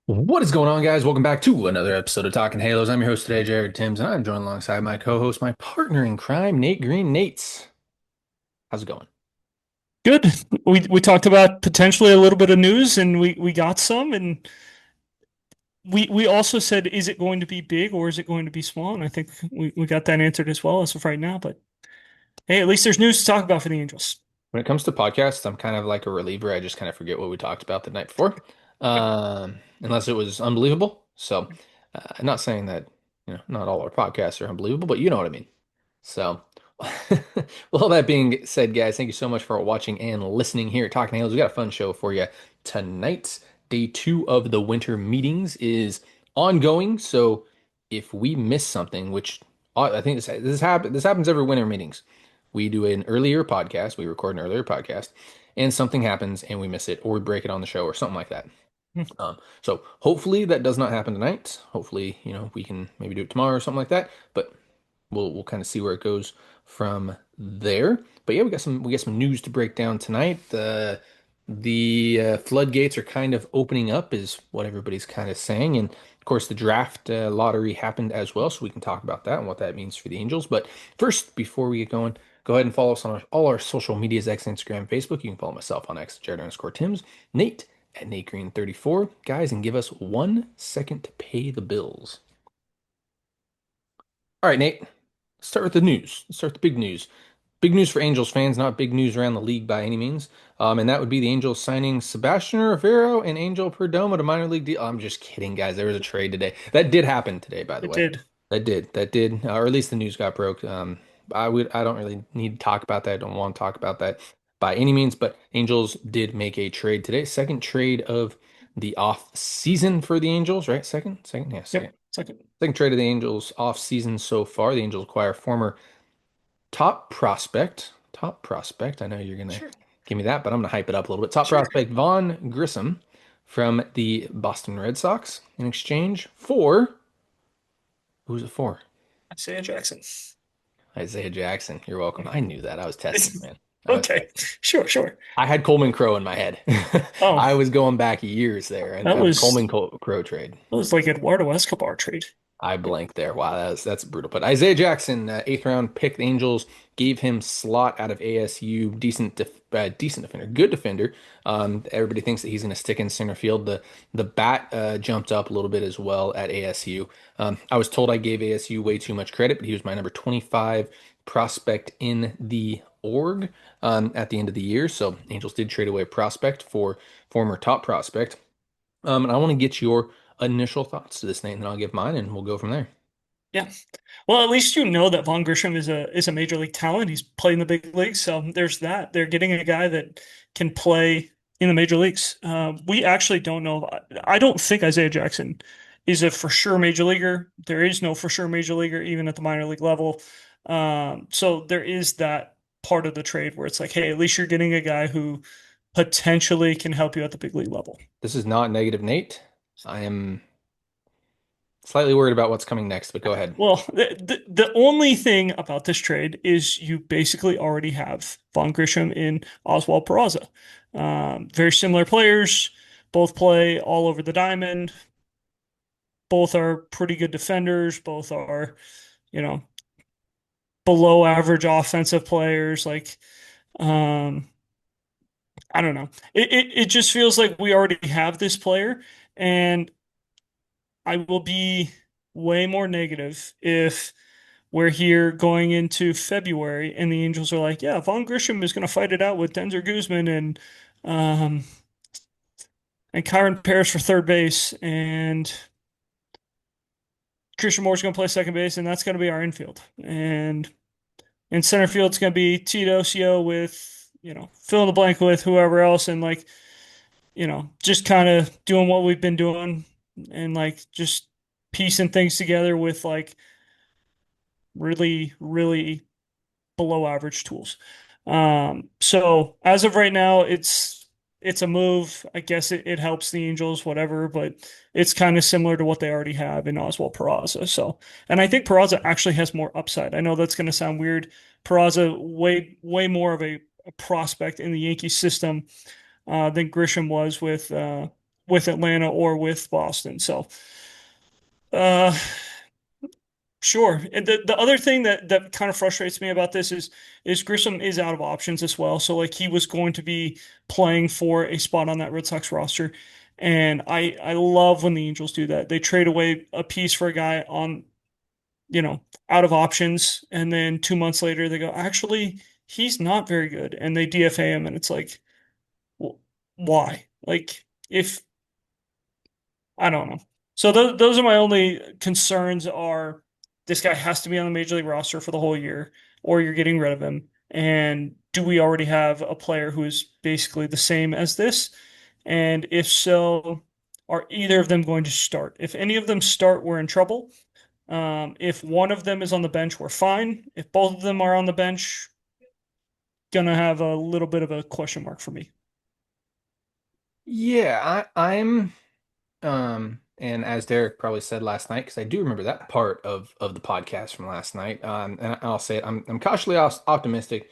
What is going on, guys? Welcome back to another episode of Talking Halos. I'm your host today, Jared Timms, and I'm joined alongside my co-host, my partner in crime, Nate Green. Nate's, how's it going? Good. We talked about potentially a little bit of news and we got some and we also said, is it going to be big or is it going to be small? And I think we got that answered as well as of right now. But hey, at least there's news to talk about for the Angels. When it comes to podcasts, I'm kind of like a reliever. I just kind of forget what we talked about the night before, unless it was unbelievable. So, I'm not saying that, not all our podcasts are unbelievable, but you know what I mean. So, with all that being said, guys, thank you so much for watching and listening here at Talking Halos. We got a fun show for you tonight. Day two of the winter meetings is ongoing. So if we miss something, which I think this happens every winter meetings, we do an earlier podcast, we record an earlier podcast, and something happens and we miss it, or we break it on the show, or something like that. So hopefully that does not happen tonight. Hopefully, we can maybe do it tomorrow or something like that. But we'll kind of see where it goes from there. But yeah, we got some news to break down tonight. The floodgates are kind of opening up, is what everybody's kind of saying, and of course the draft lottery happened as well, so we can talk about that and what that means for the Angels. But first, before we get going, go ahead and follow us on all our social medias: X, Instagram, Facebook. You can follow myself on X, Jared_Timms, Nate at Nate Green 34, guys, and give us 1 second to pay the bills. All right, Nate. Let's start with the news. Let's start with the big news. Big news for Angels fans, not big news around the league by any means. And that would be the Angels signing Sebastian Rivero and Angel Perdomo to minor league deal. I'm just kidding, guys. There was a trade today. That did happen today, by the It way. did. That did, or at least the news got broke. I don't really need to talk about that. I don't want to talk about that by any means, but Angels did make a trade today. Second trade of the off season for the Angels, right? Second, yeah, second. Yep. Second. Second trade of the Angels off season so far. The Angels acquire former top prospect. Top prospect. I know you're gonna Sure. give me that, but I'm gonna hype it up a little bit. Top Sure. prospect Vaughn Grissom from the Boston Red Sox in exchange for who's it for? Isaiah Jackson. Isaiah Jackson. You're welcome. I knew that. I was testing you, man. Okay. Sure, sure. I had Coleman Crow in my head. Oh, I was going back years there and that a was Crow trade. that was like Eduardo Escobar trade. I blanked there. Wow, that's brutal. But Isaiah Jackson, eighth round pick, the Angels gave him slot out of ASU, decent defender, good defender. Everybody thinks that he's going to stick in center field. The bat jumped up a little bit as well at ASU. I was told I gave ASU way too much credit, but he was my number 25 prospect in the org at the end of the year. So Angels did trade away a prospect for former top prospect. And I want to get your initial thoughts to this, Nate, and then I'll give mine and we'll go from there. Yeah. Well, at least you know that Vaughn Grissom is a major league talent. He's played in the big leagues, so there's that. They're getting a guy that can play in the major leagues. We actually don't know. I don't think Isaiah Jackson is a for sure major leaguer. There is no for sure major leaguer even at the minor league level. So there is that part of the trade where it's like, hey, at least you're getting a guy who potentially can help you at the big league level. This is not negative, Nate. I am slightly worried about what's coming next, but go ahead. Well, the only thing about this trade is you basically already have Vaughn Grissom and Oswald Peraza. Very similar players, both play all over the diamond. Both are pretty good defenders. Both are, you know, below average offensive players. Like, um, I don't know. It just feels like we already have this player, and I will be way more negative if we're here going into February and the Angels are like, yeah, Vaughn Grissom is going to fight it out with Denzer Guzman um, and Kyron Paris for third base, and Christian Moore's going to play second base, and that's going to be our infield. And in center field, it's going to be TitoCio with, fill in the blank with whoever else, and like, just kind of doing what we've been doing and like just piecing things together with like really, really below average tools. So as of right now, it's a move. I guess it helps the Angels, whatever, but it's kind of similar to what they already have in Oswald Peraza. So, and I think Peraza actually has more upside. I know that's going to sound weird. Peraza way more of a prospect in the Yankee system than Grisham was with Atlanta or with Boston. So, uh, sure. And the other thing that kind of frustrates me about this is Grissom is out of options as well. So like he was going to be playing for a spot on that Red Sox roster. And I love when the Angels do that. They trade away a piece for a guy on, out of options, and then 2 months later they go, actually, he's not very good, and they DFA him, and it's like, why? Like, if I don't know. So those are my only concerns are this guy has to be on the major league roster for the whole year, or you're getting rid of him. And do we already have a player who is basically the same as this? And if so, are either of them going to start? If any of them start, we're in trouble. If one of them is on the bench, we're fine. If both of them are on the bench, gonna have a little bit of a question mark for me. Yeah, I'm and as Derek probably said last night, because I do remember that part of the podcast from last night. And I'll say it, I'm cautiously optimistic.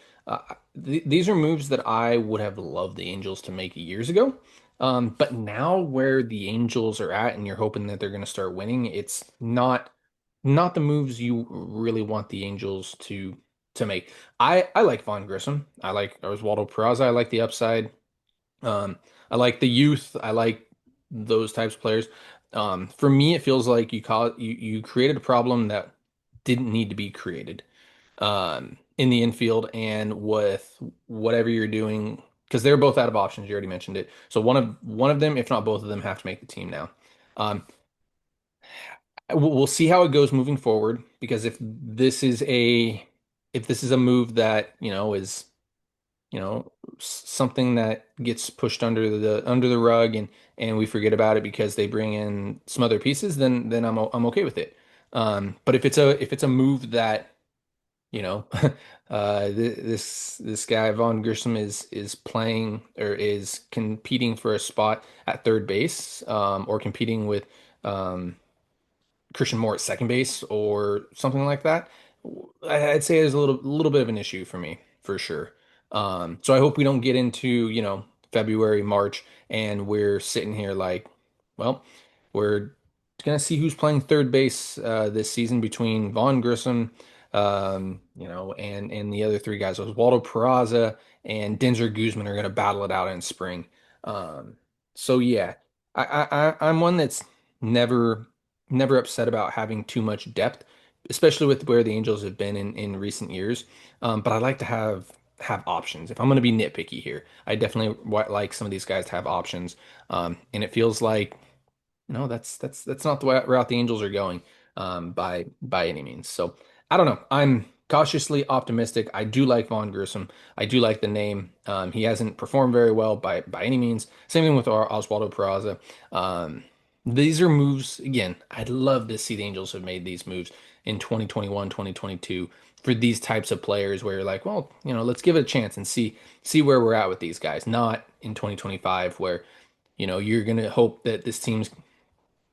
These are moves that I would have loved the Angels to make years ago. But now where the Angels are at, and you're hoping that they're going to start winning, it's not the moves you really want the Angels to make. I like Vaughn Grissom. I like Oswaldo Peraza. I like the upside. I like the youth. I like those types of players. For me, it feels like you created a problem that didn't need to be created in the infield and with whatever you're doing because they're both out of options. You already mentioned it. So one of them, if not both of them, have to make the team now. Um, we'll see how it goes moving forward because if this is a move that is something that gets pushed under the rug and we forget about it because they bring in some other pieces, then I'm okay with it. But if it's a move that this guy Vaughn Grissom is playing or is competing for a spot at third base, or competing with um, Christian Moore at second base or something like that, I'd say is a little bit of an issue for me for sure. So I hope we don't get into, February, March, and we're sitting here like, well, we're gonna see who's playing third base this season between Vaughn Grissom, and the other three guys. Oswaldo Peraza and Denzer Guzman are gonna battle it out in spring. Um, so yeah, I'm one that's never never upset about having too much depth, especially with where the Angels have been in recent years. But I like to have options. If I'm going to be nitpicky here, I definitely like some of these guys to have options. And it feels like no, that's not the route the Angels are going by any means. So I don't know. I'm cautiously optimistic. I do like Vaughn Grissom. I do like the name. He hasn't performed very well by any means. Same thing with Oswaldo Peraza. Um, these are moves again. I'd love to see the Angels have made these moves in 2021, 2022 for these types of players where you're like, well, let's give it a chance and see where we're at with these guys. Not in 2025 where you're gonna hope that this team's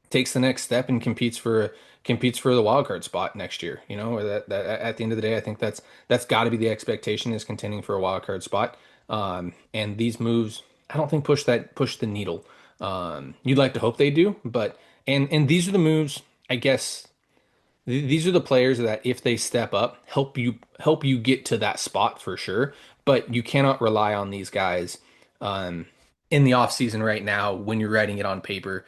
takes the next step and competes for the wild card spot next year. Or that at the end of the day, I think that's got to be the expectation is contending for a wild card spot. And these moves, I don't think push the needle. You'd like to hope they do, but and these are the moves, I guess. These are the players that if they step up, help you get to that spot for sure. But you cannot rely on these guys um, in the off season right now when you're writing it on paper,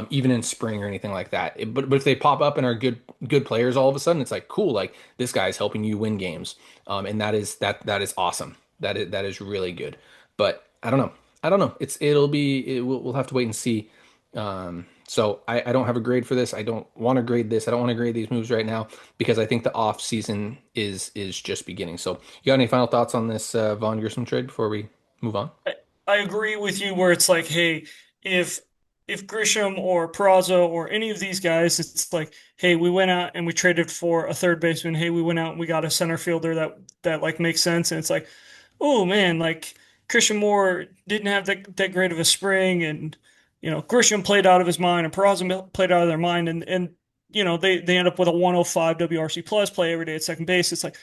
even in spring or anything like that. But if they pop up and are good players all of a sudden, it's like cool, like this guy's helping you win games, and that is awesome. That is really good. But I don't know. I don't know. We'll have to wait and see. So I don't have a grade for this. I don't want to grade this. I don't want to grade these moves right now because I think the off season is just beginning. So you got any final thoughts on this Vaughn Grissom trade before we move on? I agree with you where it's like, hey, if if Grisham or Peraza or any of these guys, it's like, hey, we went out and we traded for a third baseman. Hey, we went out and we got a center fielder that like makes sense. And it's like, oh man, like Christian Moore didn't have that great of a spring, and Grisham played out of his mind, and Peraza played out of their mind, and they end up with a 105 WRC plus play every day at second base. It's like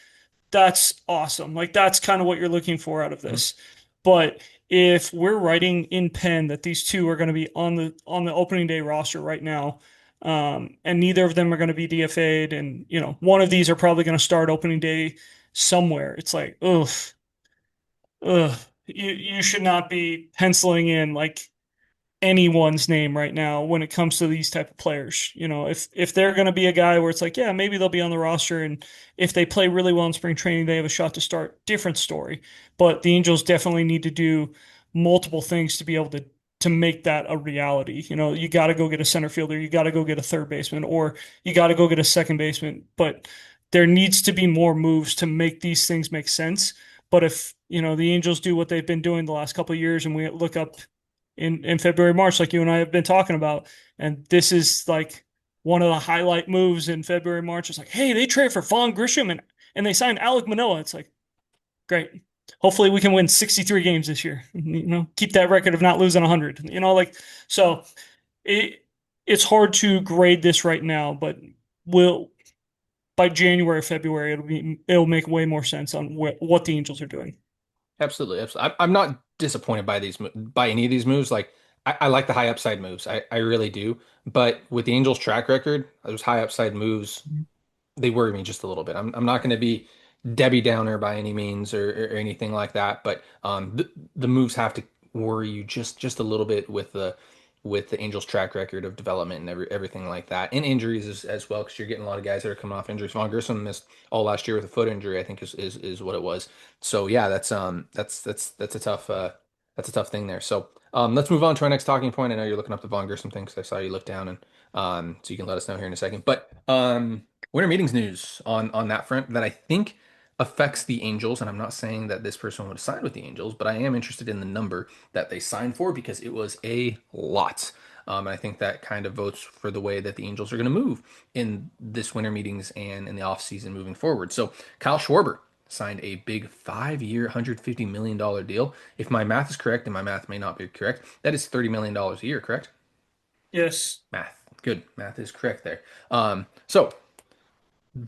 that's awesome. Like that's kind of what you're looking for out of Mhm. this. But if we're writing in pen that these two are going to be on the opening day roster right now, and neither of them are going to be DFA'd, and one of these are probably going to start opening day somewhere. It's like, ugh, ugh. You should not be penciling in like anyone's name right now when it comes to these type of players. If they're going to be a guy where it's like, yeah, maybe they'll be on the roster, and if they play really well in spring training, they have a shot to start. Different story. But the Angels definitely need to do multiple things to be able to make that a reality. You got to go get a center fielder, you got to go get a third baseman, or you got to go get a second baseman. But there needs to be more moves to make these things make sense. But if, the Angels do what they've been doing the last couple of years and we look up in February, March, like you and I have been talking about. And this is like one of the highlight moves in February, March. It's like, hey, they trade for Vaughn Grissom and they signed Alek Manoah. It's like, great. Hopefully we can win 63 games this year. Keep that record of not losing 100. So it it's hard to grade this right now, but will by January, February, it'll make way more sense on what the Angels are doing. Absolutely, absolutely. I'm not disappointed by by any of these moves. Like I like the high upside moves. I really do. But with the Angels' track record, those high upside moves, they worry me just a little bit. I'm not going to be Debbie Downer by any means or anything like that, but the moves have to worry you just a little bit with the Angels' track record of development and everything like that, and injuries as well, because you're getting a lot of guys that are coming off injuries. Vaughn Grissom missed all last year with a foot injury, I think is what it was. So yeah, that's a that's a tough thing there. So let's move on to our next talking point. I know you're looking up the Vaughn Grissom thing because I saw you look down, and so you can let us know here in a second. But winter meetings news on that front that I think affects the Angels, and I'm not saying that this person would have signed with the Angels, but I am interested in the number that they signed for because it was a lot. And I think that kind of votes for the way that the Angels are going to move in this winter meetings and in the offseason moving forward. So Kyle Schwarber signed a big 5-year, $150 million deal. If my math is correct, and my math may not be correct, that is $30 million a year, correct? Yes. Math. Good. Math is correct there. So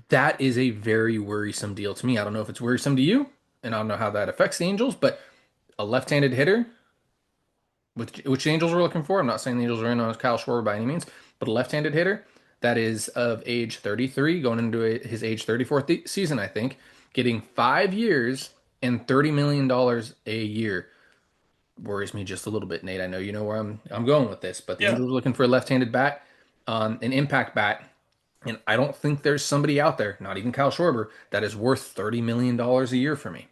that is a very worrisome deal to me. I don't know if it's worrisome to you, and I don't know how that affects the Angels, but a left-handed hitter, which the Angels were looking for. I'm not saying the Angels are in on Kyle Schwarber by any means, but a left-handed hitter that is of age 33, going into his age 34th season, I think, getting 5 years and $30 million a year worries me just a little bit, Nate. I know you know where I'm going with this, but the Yeah. Angels are looking for a left-handed bat, an impact bat, and I don't think there's somebody out there, not even Kyle Schwarber, that is worth $30 million a year for me.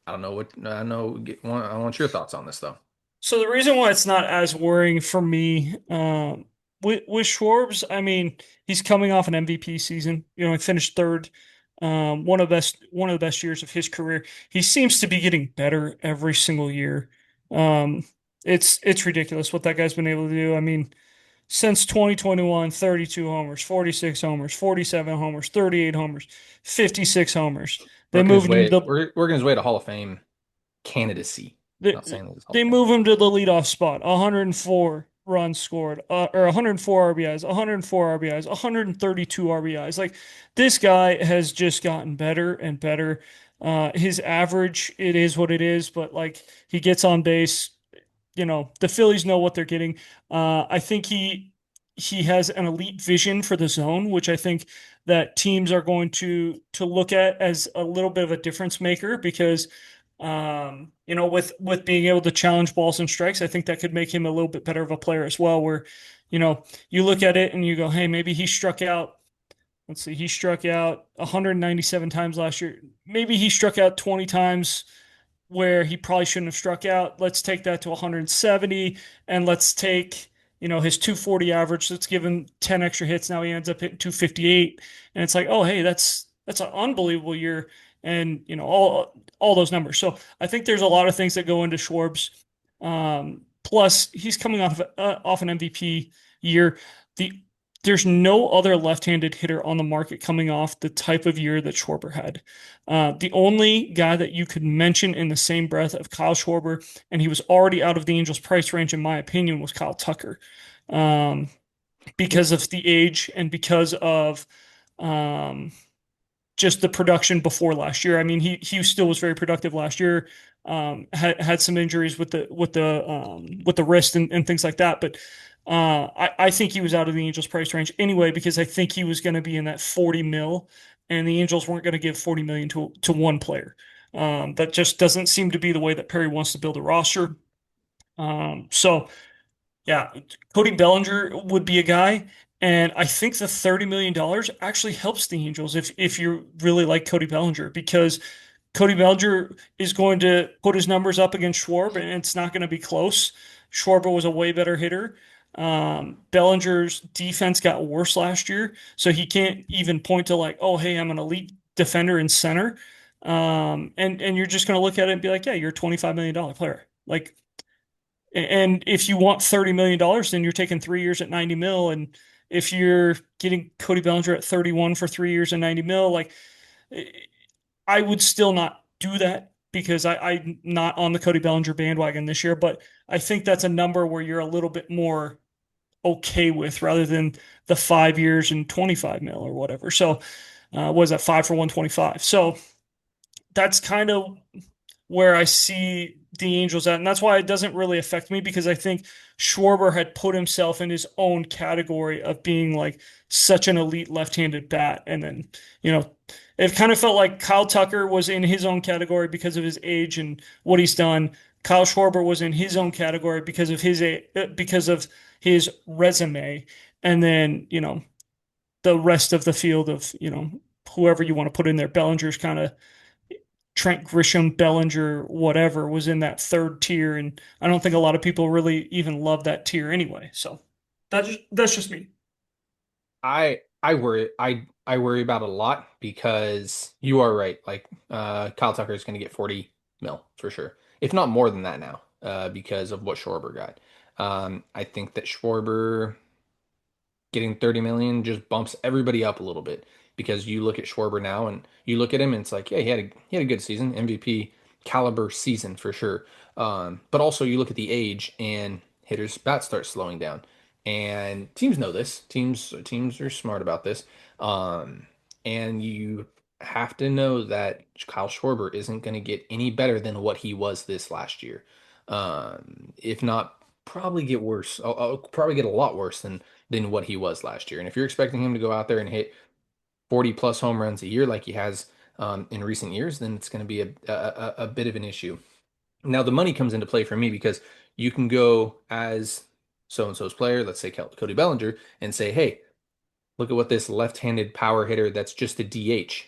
I don't know what I know. I want your thoughts on this though. So the reason why it's not as worrying for me, with Schwarbs, I mean, he's coming off an MVP season. He finished third, one of the best years of his career. He seems to be getting better every single year. Um, it's ridiculous what that guy's been able to do. I mean, since 2021, 32 homers, 46 homers, 47 homers, 38 homers, 56 homers. They Working his moved him way, to working his way to Hall of Fame candidacy. Not They, saying that he's Hall they of Fame. move him to the leadoff spot. 104 runs scored, or 104 RBIs, 104 RBIs, 132 RBIs. Like this guy has just gotten better and better. His average, it is what it is, but like he gets on base. The Phillies know what they're getting. I think he has an elite vision for the zone, which I think that teams are going to look at as a little bit of a difference maker because with being able to challenge balls and strikes, I think that could make him a little bit better of a player as well. Where, you look at it and you go, hey, maybe he struck out. Let's see, he struck out 197 times last year. Maybe he struck out 20 times where he probably shouldn't have struck out. Let's take that to 170 and let's take, his 240 average. Let's give him 10 extra hits. Now he ends up hitting 258. And it's like, oh, hey, that's an unbelievable year. And, all those numbers. So I think there's a lot of things that go into Schwarb's. Plus, he's coming off an MVP year. The There's no other left-handed hitter on the market coming off the type of year that Schwarber had. The only guy that you could mention in the same breath of Kyle Schwarber, and he was already out of the Angels' price range, in my opinion, was Kyle Tucker, um, because of the age and because of um, just the production before last year. I mean, he still was very productive last year. Had some injuries with the wrist and things like that, but I think he was out of the Angels price range anyway because I think he was going to be in that 40 mil, and the Angels weren't going to give 40 million to one player. That just doesn't seem to be the way that Perry wants to build a roster. So yeah, Cody Bellinger would be a guy, and I think the $30 million actually helps the Angels if you really like Cody Bellinger because Cody Bellinger is going to put his numbers up against Schwarber, and it's not going to be close. Schwarber was a way better hitter. Bellinger's defense got worse last year, so he can't even point to like, oh, hey, I'm an elite defender in center. And you're just going to look at it and be like, yeah, you're a $25 million player. Like, and if you want $30 million, then you're taking 3 years at 90 mil. And if you're getting Cody Bellinger at 31 for 3 years and 90 mil, like I would still not do that because I'm not on the Cody Bellinger bandwagon this year. But I think that's a number where you're a little bit more okay with rather than the 5 years and 25 mil or whatever. So was that 5 for 125? So that's kind of where I see the Angels at. And that's why it doesn't really affect me because I think Schwarber had put himself in his own category of being like such an elite left-handed bat. And then, you know, it kind of felt like Kyle Tucker was in his own category because of his age and what he's done. Kyle Schwarber was in his own category because of his resume. And then, you know, the rest of the field of, you know, whoever you want to put in there, Bellinger's kind of Trent Grisham, Bellinger, whatever was in that third tier, and I don't think a lot of people really even love that tier anyway. So that's just me. I worry about it a lot because you are right. Like Kyle Tucker is going to get 40 mil for sure, if not more than that now, because of what Schwarber got. I think that Schwarber getting 30 million just bumps everybody up a little bit because you look at Schwarber now and you look at him and it's like, yeah, he had a good season, MVP caliber season for sure. But also you look at the age and hitters' bats start slowing down. And teams know this. Teams are smart about this. And you have to know that Kyle Schwarber isn't going to get any better than what he was this last year. If not, probably get worse. I'll probably get a lot worse than what he was last year. And if you're expecting him to go out there and hit 40 plus home runs a year like he has in recent years, then it's going to be a bit of an issue. Now, the money comes into play for me because you can go as so and so's player, let's say Cody Bellinger, and say, hey, look at what this left handed power hitter that's just a DH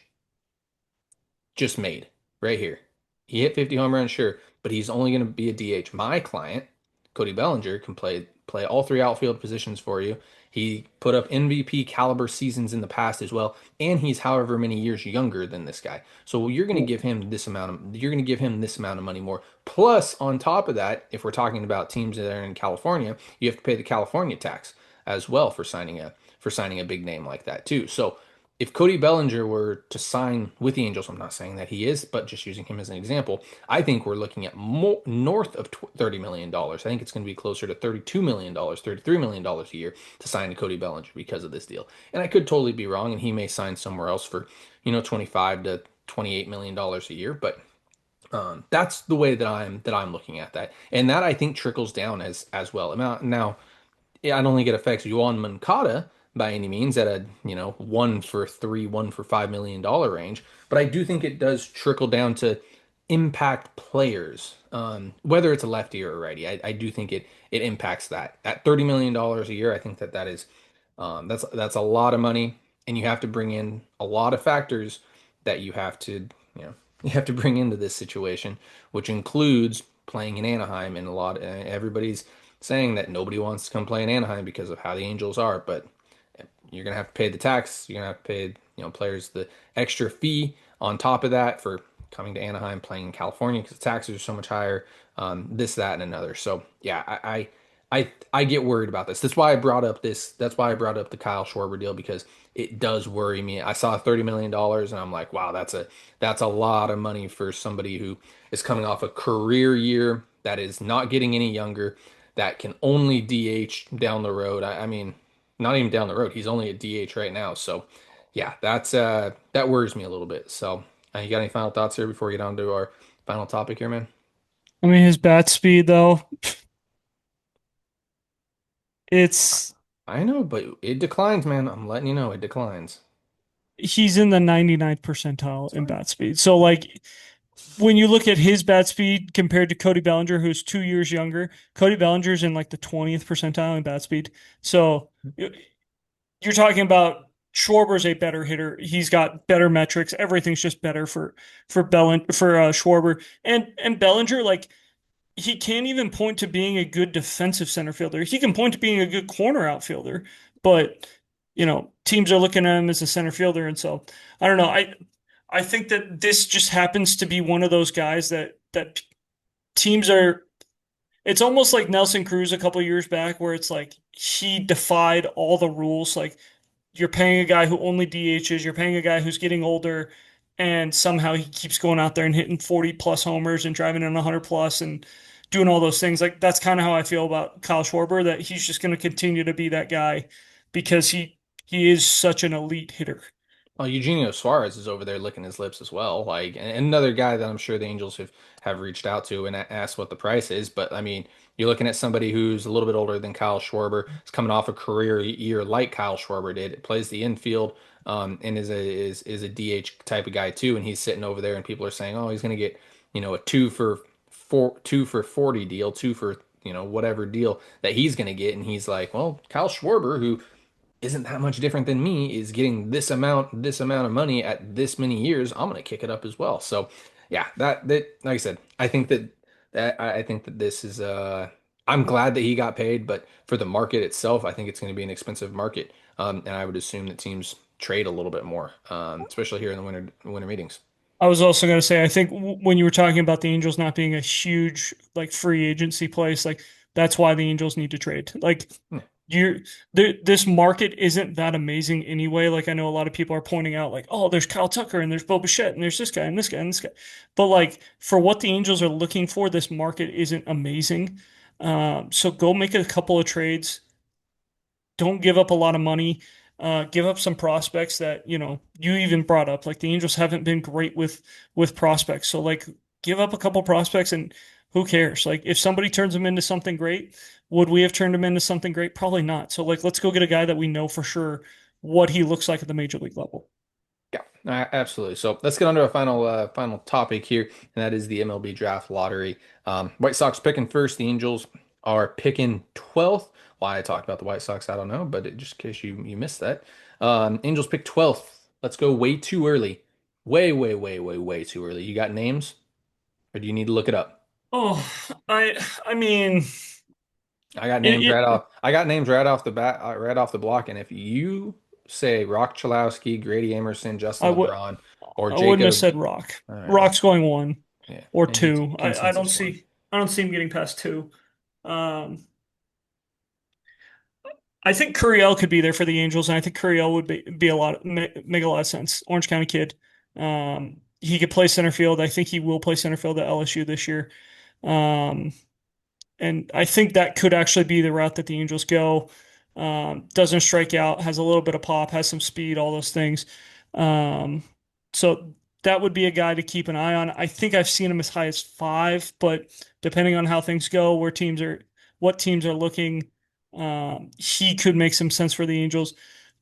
just made right here. He hit 50 home runs, sure, but he's only going to be a DH. My client, Cody Bellinger, can play all three outfield positions for you. He put up MVP caliber seasons in the past as well, and he's however many years younger than this guy. So you're going to give him this amount of money more. Plus, on top of that, if we're talking about teams that are in California, you have to pay the California tax as well for signing a big name like that too. So if Cody Bellinger were to sign with the Angels, I'm not saying that he is, but just using him as an example, I think we're looking at more north of $30 million. I think it's going to be closer to $32 million, $33 million a year to sign to Cody Bellinger because of this deal. And I could totally be wrong, and he may sign somewhere else for, 25 to $28 million a year, but that's the way that I'm looking at that, and that I think trickles down as well. Now yeah, I don't think it affects Yoan Moncada by any means at a, 1 for 3, $1 for $5 million range, but I do think it does trickle down to impact players, whether it's a lefty or a righty. I do think it impacts that. At $30 million a year, I think that is that's a lot of money, and you have to bring in a lot of factors that you know you have to bring into this situation, which includes playing in Anaheim, and everybody's saying that nobody wants to come play in Anaheim because of how the Angels are, but you're gonna have to pay the tax. You're gonna have to pay, players the extra fee on top of that for coming to Anaheim, playing in California because the taxes are so much higher. This, that, and another. So yeah, I get worried about this. That's why I brought up this. That's why I brought up the Kyle Schwarber deal because it does worry me. I saw $30 million and I'm like, wow, that's a lot of money for somebody who is coming off a career year that is not getting any younger, that can only DH down the road. I mean, not even down the road. He's only a DH right now. So Yeah, that worries me a little bit. So, you got any final thoughts here before we get on to our final topic here, man? I mean, his bat speed though, it's I know, but it declines, man. I'm letting you know it declines. he's in the 99th percentile It's in fine. bat speed. So like when you look at his bat speed compared to Cody Bellinger, who's 2 years younger, Cody Bellinger's in like the 20th percentile in bat speed. So you're talking about Schwarber's a better hitter. He's got better metrics. Everything's just better for Schwarber and Bellinger. Like he can't even point to being a good defensive center fielder. He can point to being a good corner outfielder, but teams are looking at him as a center fielder, and so I don't know. I think that this just happens to be one of those guys that teams are. It's almost like Nelson Cruz a couple of years back, where it's like he defied all the rules. Like you're paying a guy who only DHs, you're paying a guy who's getting older, and somehow he keeps going out there and hitting 40 plus homers and driving in 100 plus and doing all those things. Like that's kind of how I feel about Kyle Schwarber, that he's just going to continue to be that guy because he is such an elite hitter. Well, Eugenio Suarez is over there licking his lips as well. Like, and another guy that I'm sure the Angels have reached out to and asked what the price is. But I mean, you're looking at somebody who's a little bit older than Kyle Schwarber. Is coming off a career year like Kyle Schwarber did. Plays the infield, and is a DH type of guy too. And he's sitting over there, and people are saying, oh, he's going to get a 2 for 40 deal, 2 for whatever deal that he's going to get. And he's like, well, Kyle Schwarber, who isn't that much different than me, is getting this amount of money at this many years, I'm gonna kick it up as well. So yeah, that like I said, I think that this is I'm glad that he got paid, but for the market itself, I think it's going to be an expensive market. And I would assume that teams trade a little bit more, especially here in the winter meetings. I was also going to say, I think when you were talking about the Angels not being a huge like free agency place, like that's why the Angels need to trade. Like Yeah. you're this market isn't that amazing anyway. Like I know a lot of people are pointing out, like, oh, there's Kyle Tucker and there's Bo Bichette and there's this guy and this guy and this guy. But like for what the Angels are looking for, this market isn't amazing. So go make a couple of trades, don't give up a lot of money. Give up some prospects that you even brought up. Like the Angels haven't been great with prospects, so like give up a couple prospects and who cares? Like if somebody turns them into something great, would we have turned him into something great? Probably not. So like let's go get a guy that we know for sure what he looks like at the major league level. Yeah, absolutely. So let's get on to a final topic here, and that is the MLB draft lottery. White Sox picking first. The Angels are picking 12th. Why I talked about the White Sox, I don't know, but just in case you missed that, Angels pick 12th. Let's go way too early. Way, way, way, way, way too early. You got names, or do you need to look it up? Oh, I mean I got names it, right it off. I got names right off the bat, right off the block. And if you say Rock Chalowski, Grady Emerson, Justin I would LeBron, or I wouldn't have Jacob, said Rock. all right, well, Rock's going one yeah, or and he's two. consensus one. I don't see him getting past two. Um, I think Curiel could be there for the Angels, and I think Curiel would be a lot make a lot of sense. Orange County kid. He could play center field. I think he will play center field at LSU this year. Um, and I think that could actually be the route that the Angels go. Doesn't strike out, has a little bit of pop, has some speed, all those things. Um, so that would be a guy to keep an eye on. I think I've seen him as high as five, but depending on how things go, what teams are looking, he could make some sense for the Angels.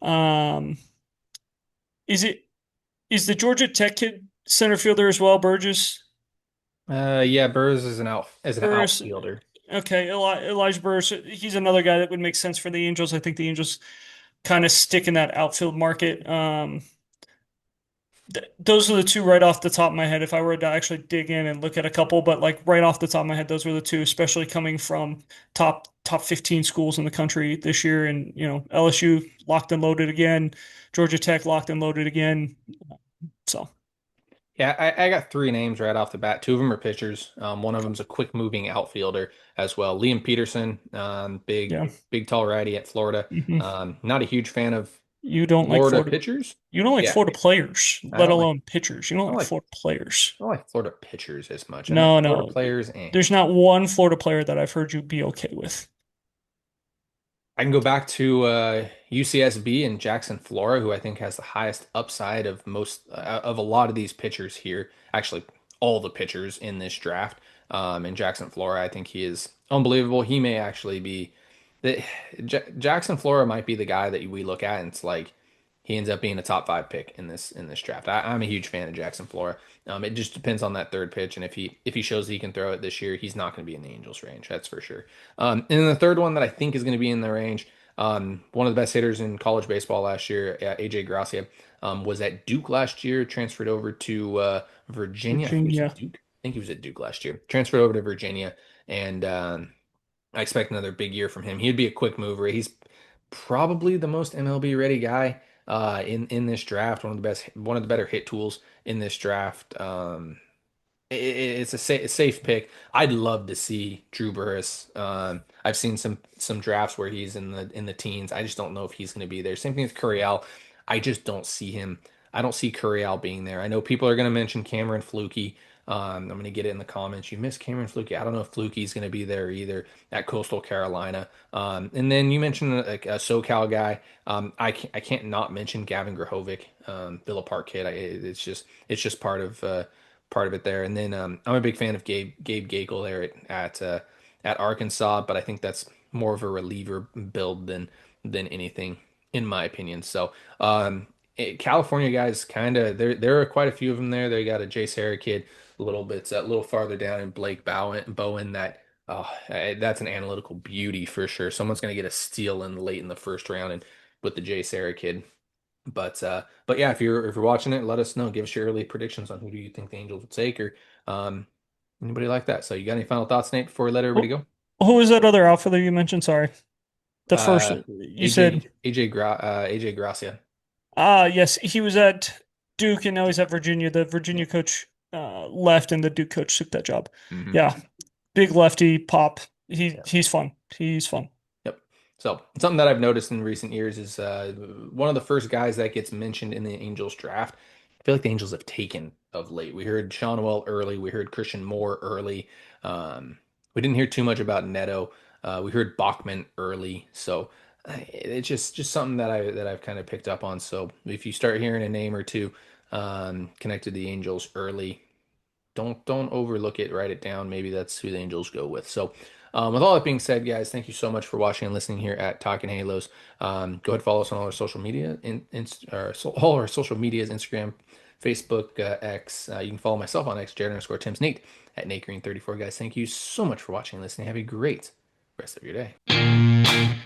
Um, is it is the Georgia Tech kid center fielder as well, Burgess? Yeah, Burrs is an Burris, outfielder. okay, Elijah Burris, he's another guy that would make sense for the Angels. I think the Angels kind of stick in that outfield market. Those are the two right off the top of my head. If I were to actually dig in and look at a couple, but like right off the top of my head, those were the two, especially coming from top 15 schools in the country this year. And LSU locked and loaded again, Georgia Tech locked and loaded again. So Yeah, I got three names right off the bat. Two of them are pitchers. One of them's a quick moving outfielder as well. Liam Peterson, yeah. big tall righty at Florida. hmm Not a huge fan of You don't like Florida Florida. pitchers. You don't like Yeah, Florida players, I let don't like alone pitchers. You don't I don't like like Florida players. I don't like Florida pitchers as much. I think No, Florida no. players, There's not one Florida player that I've heard you be okay with. I can go back to UCSB and Jackson Flora, who I think has the highest upside of most of a lot of these pitchers here. Actually, all the pitchers in this draft. And Jackson Flora, I think he is unbelievable. He may actually be the Jackson Flora might be the guy that we look at and it's like he ends up being a top five pick in this draft. I'm a huge fan of Jackson Flora. It just depends on that third pitch, and if he shows he can throw it this year, he's not going to be in the Angels range. That's for sure. And then the third one that I think is going to be in the range, one of the best hitters in college baseball last year, AJ Gracia, was at Duke last year, transferred over to Virginia. I think he was at Virginia. Duke. I think he was at Duke last year. Transferred over to Virginia, and I expect another big year from him. He'd be a quick mover. He's probably the most MLB ready guy in this draft. One of the better hit tools in this draft. It's a safe pick. I'd love to see Drew Burress. I've seen some drafts where he's in the teens. I just don't know if he's going to be there. Same thing with Curriel. I just don't see him. I don't see Curriel being there. I know people are going to mention Cameron Flukie. I'm going to get it in the comments. You missed Cameron Flukie. I don't know if Flukie's going to be there either at Coastal Carolina. And then you mentioned a SoCal guy. I can't not mention Gavin Grahovic, Villa Park kid. It's just part of it there. And then I'm a big fan of Gabe Gakel there at Arkansas, but I think that's more of a reliever build than anything in my opinion. So California guys kind of there are quite a few of them there. They got a Jay Sarah kid a little farther down in Blake Bowen that that's an analytical beauty for sure. Someone's going to get a steal in late in the first round and with the Jay Sarah kid. But yeah, if you're watching it, let us know. Give us your early predictions on who do you think the Angels would take or um anybody like that. So you got any final thoughts, Nate, before we let everybody Who, go? who was that other outfielder you mentioned? Sorry. The first you said, AJ Gracia. yes, he was at Duke and now he's at Virginia. The Virginia Yeah. coach left and the Duke coach took that job. Hmm. Yeah, big lefty pop. Yeah. He's fun. He's fun. Yep. So something that I've noticed in recent years is one of the first guys that gets mentioned in the Angels draft. I feel like the Angels have taken of late. We heard Seanwell early. We heard Christian Moore early. We didn't hear too much about Neto. We heard Bachman early. So it's just something that I've kind of picked up on. So if you start hearing a name or two connected to the Angels early, don't overlook it. Write it down. Maybe that's who the Angels go with. So, with all that being said, guys, thank you so much for watching and listening here at Talking Halos. Go ahead, follow us on all our social media, all our social medias, Instagram, Facebook, X. You can follow myself on X, Jared_Tim's Nate at Nate Green 34. Guys, thank you so much for watching and listening. Have a great rest of your day.